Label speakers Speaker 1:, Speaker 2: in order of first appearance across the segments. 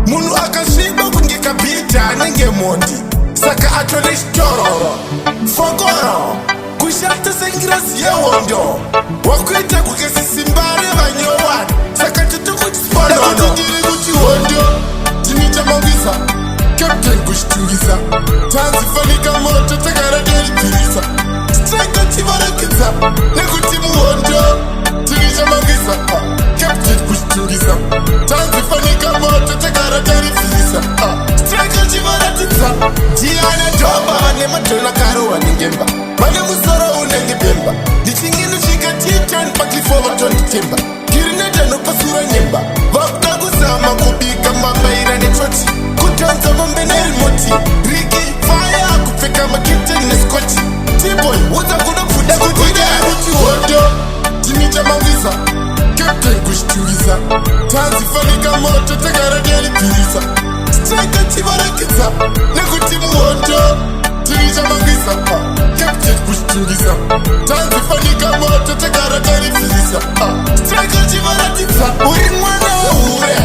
Speaker 1: Munhu akasviba kunge kabhita anenge mondi. Saka atore chitororo fokoro kushata sengirasi yehondo wakuita kukesi simba revanyowani. Saka titokutisponono tiri kuti hondo tinichamangisa captain kushitungisa tanzifanika moto takaraderipirisa strike tivarakidza nekuti muhondo tinichamangisa captain kushitungisa tanzifanika moto takaraderipirisa strike tivaratidza ndiana dhomba vane madhona karohwa nengemba vane musoro unenge bemba ndichingino chikatiitani paklifova tonditemba girineta nopasura nyemba vakuda kuzama kubika mabaira netoti kutonza mombe nerimoti riki faya kupfeka makiteni neskoti tiboy udza kunopfuda kuti hondo tinichamangisa captain kushitungisa tanzifanika moto takaraderipirisa strike tivarakidza nekuti muhondo tinichamangisa captain kushitungisa tanzifanika moto takaraderipirisa strike tivaratidza uri mwana wehure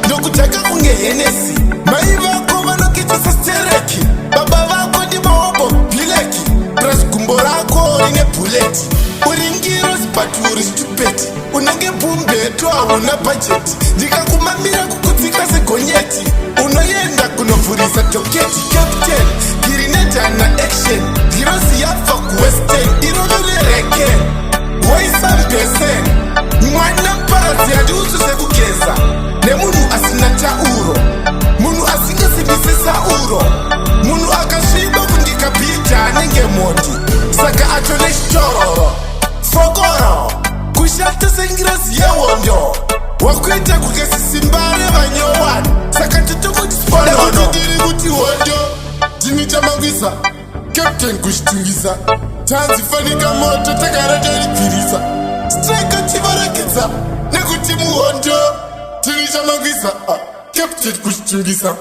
Speaker 1: ndokutaka kunge henesi mai vako vanokitisa stereki baba vako ndimaombo bileki pras gumbo rako rine buleti uri ngiro sipaturi stupeti unenge bumbeto hauna bajeti ndikakumamira kukudzika segonyeti unoenda kunovhurisa toketi captain girinetana action girosi yafa kuwestern ironorereke waisambesen mwana paradzi handiusu sekugeza nemunhu asina tauro munhu asingasimbise sauro munhu akasviba kunge kabhita anenge mondi saka atore chitororo fokoro kushata sengirasi yehondo wakuita kukesi simba revanyowani. Saka titokutisponono tiri kuti hondo tinichamangisa captain kushitungisa tanzifanika moto takaraderipirisa strike tivarakidza nekuti muhondo tinichamangisa captain kushitungisa